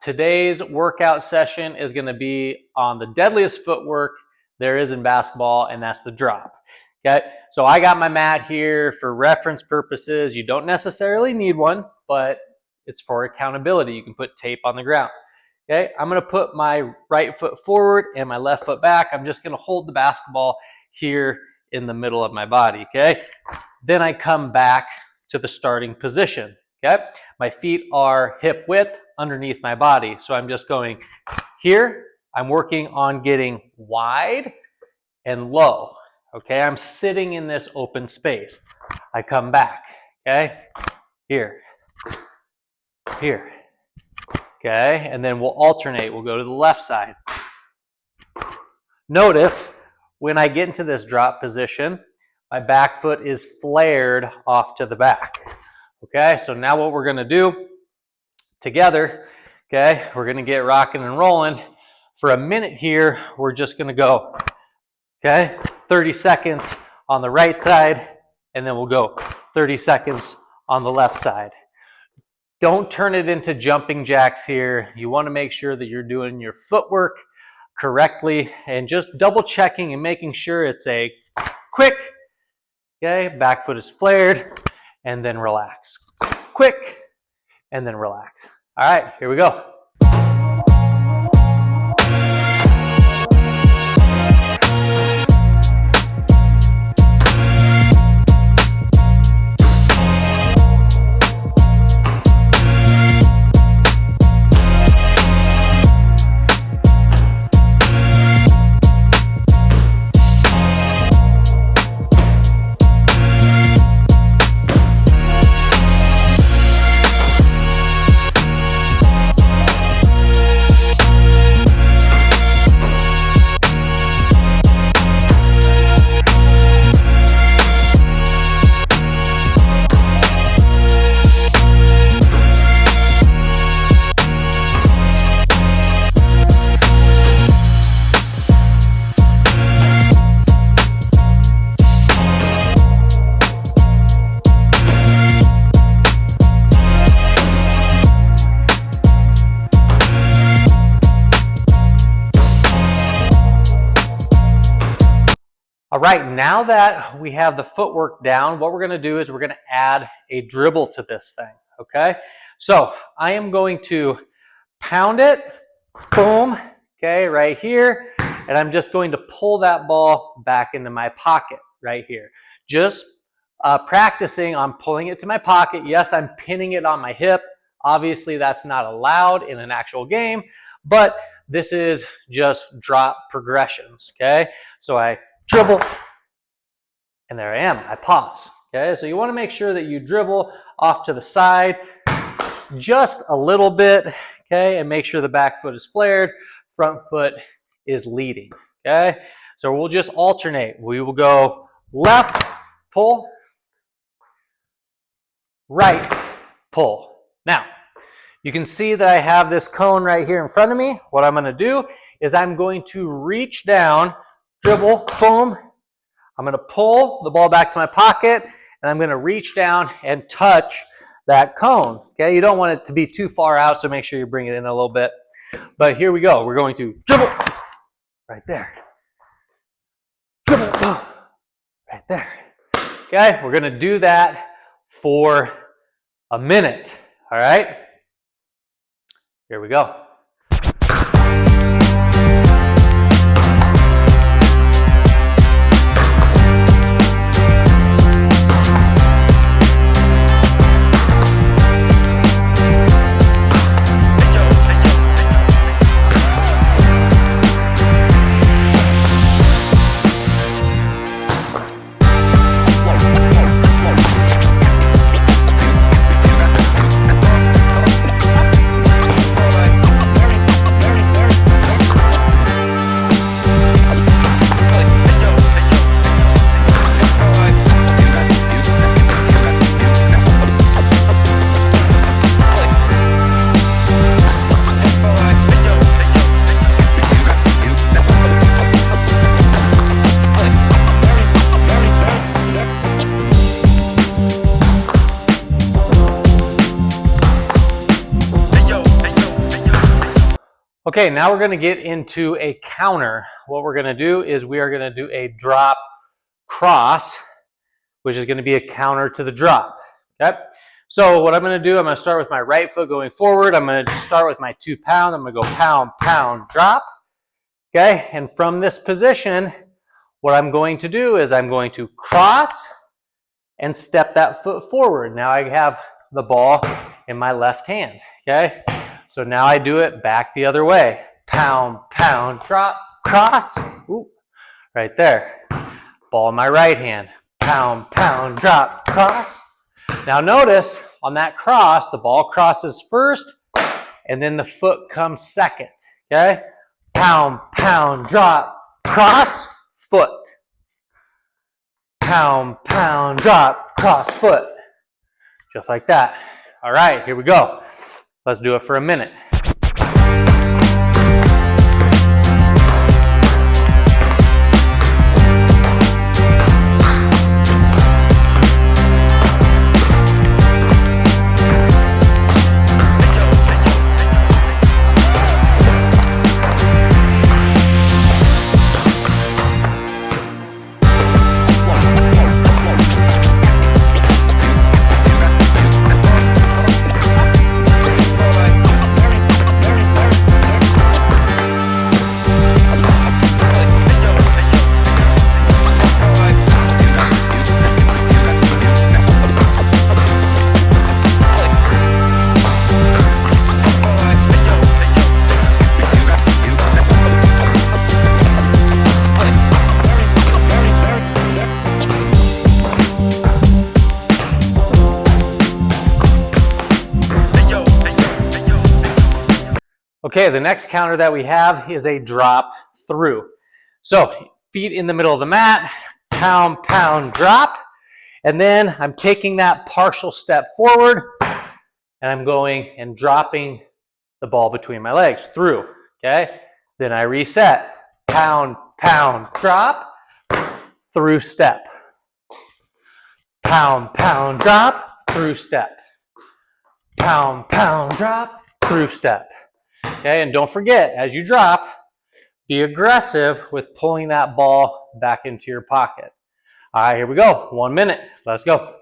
Today's workout session is going to be on the deadliest footwork there is in basketball, and that's the drop. Okay, so I got my mat here for reference purposes. You don't necessarily need one, but it's for accountability. You can put tape on the ground. Okay, I'm going to put my right foot forward and my left foot back. I'm just going to hold the basketball here in the middle of my body. Okay, then I come back to the starting position. Okay, my feet are hip width underneath my body. So I'm just going here. I'm working on getting wide and low. Okay, I'm sitting in this open space. I come back. Okay, here, here. Okay, and then we'll alternate. We'll go to the left side. Notice when I get into this drop position, my back foot is flared off to the back. Okay, so now what we're gonna do together, okay, we're gonna get rocking and rolling. For a minute here, we're just gonna go, okay, 30 seconds on the right side, and then we'll go 30 seconds on the left side. Don't turn it into jumping jacks here. You wanna make sure that you're doing your footwork correctly and just double checking and making sure it's a quick, okay, back foot is flared, and then relax. Quick, and then relax. All right, here we go. All right, now that we have the footwork down, what we're gonna do is we're gonna add a dribble to this thing, okay? So I am going to pound it, boom, okay, right here, and I'm just going to pull that ball back into my pocket right here. Just practicing on pulling it to my pocket. Yes, I'm pinning it on my hip. Obviously, that's not allowed in an actual game, but this is just drop progressions, okay? So I dribble, and there I am, I pause. Okay, so you want to make sure that you dribble off to the side just a little bit, okay, and make sure the back foot is flared, front foot is leading, okay? So we'll just alternate. We will go left, pull, right, pull. Now, you can see that I have this cone right here in front of me. What I'm going to do is I'm going to reach down, dribble, boom. I'm going to pull the ball back to my pocket, and I'm going to reach down and touch that cone. Okay, you don't want it to be too far out, so make sure you bring it in a little bit. But here we go. We're going to dribble right there. Dribble right there. Okay, we're going to do that for a minute. All right, here we go. Okay, now we're gonna get into a counter. What we're gonna do is we are gonna do a drop cross, which is gonna be a counter to the drop, okay? So what I'm gonna do, I'm gonna start with my right foot going forward. I'm gonna start with my 2 pound. I'm gonna go pound, pound, drop, okay? And from this position, what I'm going to do is I'm going to cross and step that foot forward. Now I have the ball in my left hand, okay? So now I do it back the other way. Pound, pound, drop, cross. Ooh, right there. Ball in my right hand. Pound, pound, drop, cross. Now notice on that cross, the ball crosses first and then the foot comes second, okay? Pound, pound, drop, cross, foot. Pound, pound, drop, cross, foot. Just like that. All right, here we go. Let's do it for a minute. Okay, the next counter that we have is a drop through. So feet in the middle of the mat, pound, pound, drop. And then I'm taking that partial step forward and I'm going and dropping the ball between my legs through, okay? Then I reset, pound, pound, drop, through step. Pound, pound, drop, through step. Pound, pound, drop, through step. Okay, and don't forget, as you drop, be aggressive with pulling that ball back into your pocket. All right, here we go. 1 minute. Let's go.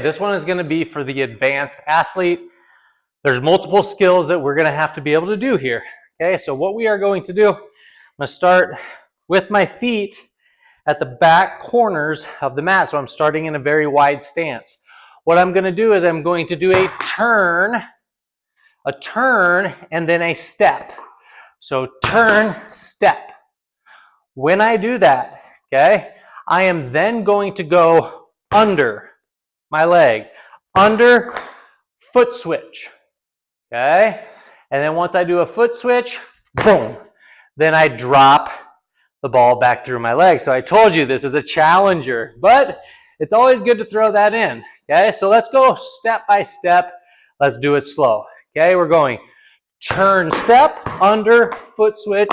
This one is going to be for the advanced athlete. There's multiple skills that we're going to have to be able to do here. Okay, so what we are going to do, I'm going to start with my feet at the back corners of the mat. So I'm starting in a very wide stance. What I'm going to do is I'm going to do a turn, and then a step. So turn, step. When I do that, okay, I am then going to go under my leg, under, foot switch, okay? And then once I do a foot switch, boom, then I drop the ball back through my leg. So I told you this is a challenger, but it's always good to throw that in, okay? So let's go step by step. Let's do it slow, okay? We're going turn, step, under, foot switch,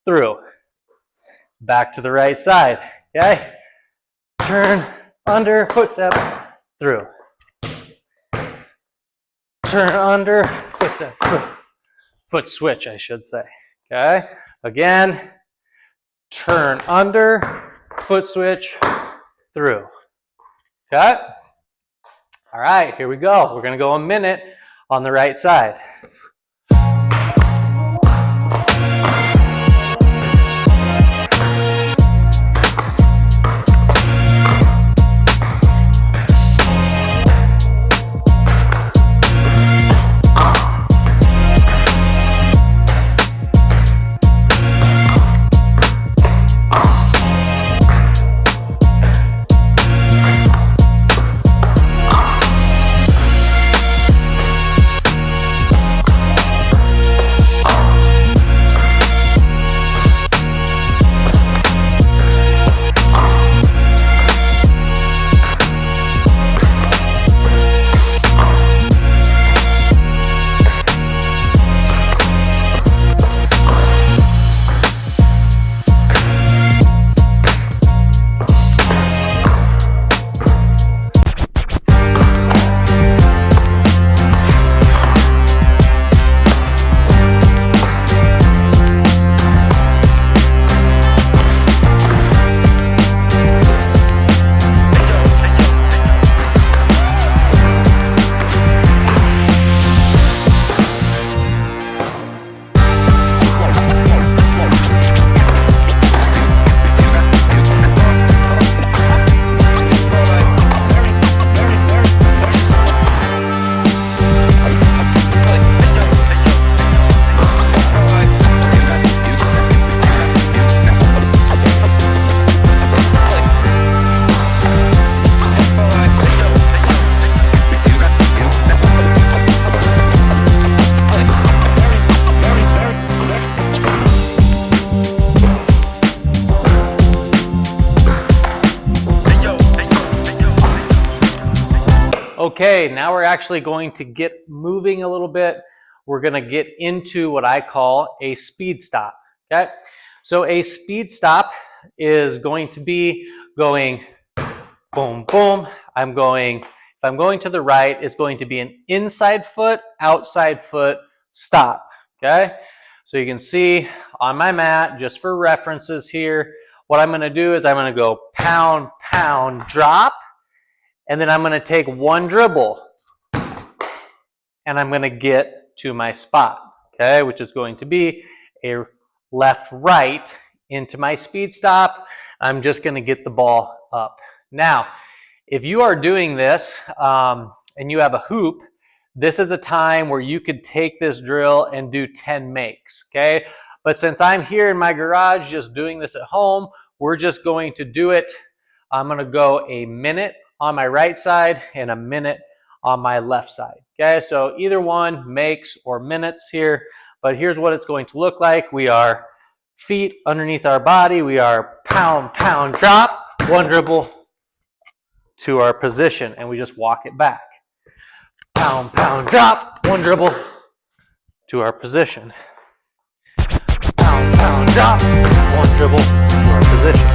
through. Back to the right side, okay? Turn, under, foot step, through. Turn under, foot step, through. Foot switch, I should say. Okay? Again, turn under, foot switch, through. Okay? All right, here we go. We're going to go a minute on the right side. Okay, now we're actually going to get moving a little bit. We're going to get into what I call a speed stop. Okay, so a speed stop is going to be going boom, boom. If I'm going to the right, it's going to be an inside foot, outside foot stop. Okay, so you can see on my mat, just for references here, what I'm going to do is I'm going to go pound, pound, drop, and then I'm going to take one dribble and I'm going to get to my spot, okay, which is going to be a left right into my speed stop. I'm just going to get the ball up. Now, if you are doing this and you have a hoop, this is a time where you could take this drill and do 10 makes, okay? But since I'm here in my garage just doing this at home, we're just going to do it. I'm going to go a minute on my right side and a minute on my left side, okay? So either one, makes or minutes here, but here's what it's going to look like. We are feet underneath our body. We are pound, pound, drop, one dribble to our position, and we just walk it back. Pound, pound, drop, one dribble to our position. Pound, pound, drop, one dribble to our position.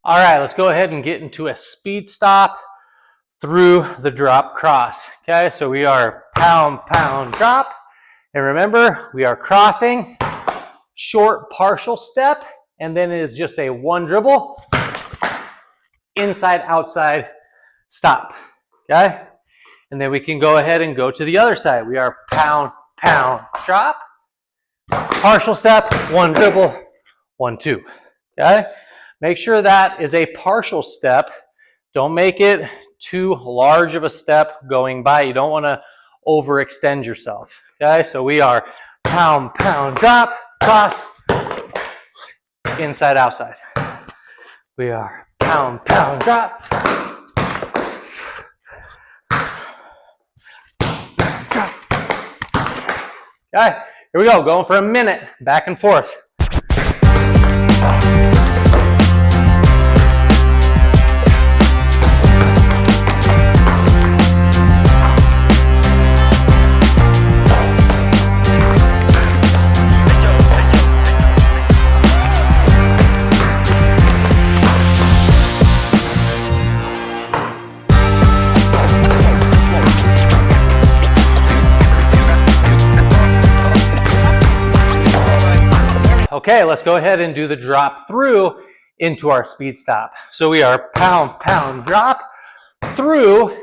All right, let's go ahead and get into a speed stop through the drop cross. Okay, so we are pound, pound, drop. And remember, we are crossing, short partial step, and then it is just a one dribble, inside, outside, stop. Okay, and then we can go ahead and go to the other side. We are pound, pound, drop, partial step, one dribble, 1, 2. Okay. Make sure that is a partial step. Don't make it too large of a step going by. You don't want to overextend yourself. Okay, so we are pound, pound, drop, cross, inside, outside. We are pound, pound, drop. Okay, here we go. Going for a minute, back and forth. Okay, let's go ahead and do the drop through into our speed stop. So we are pound, pound, drop through,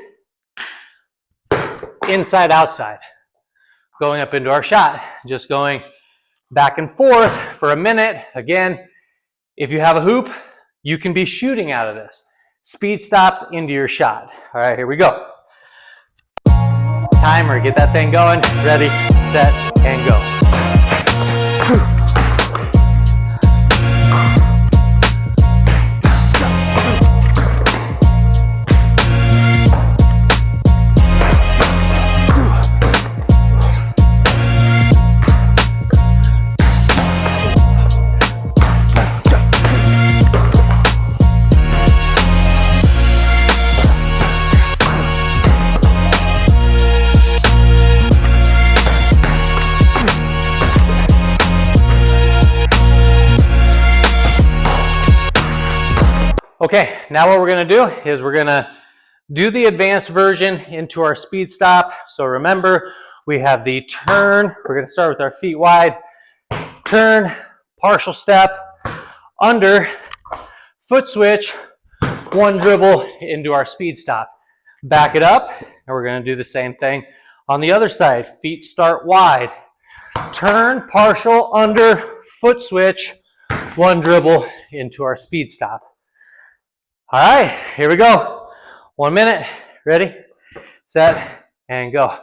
inside, outside. Going up into our shot, just going back and forth for a minute. Again, if you have a hoop, you can be shooting out of this. Speed stops into your shot. All right, here we go. Timer, get that thing going. Ready, set, and go. Okay, now what we're going to do is we're going to do the advanced version into our speed stop. So remember, we have the turn. We're going to start with our feet wide. Turn, partial step, under, foot switch, one dribble into our speed stop. Back it up, and we're going to do the same thing on the other side. Feet start wide. Turn, partial, under, foot switch, one dribble into our speed stop. All right, here we go. 1 minute. Ready, set, and go.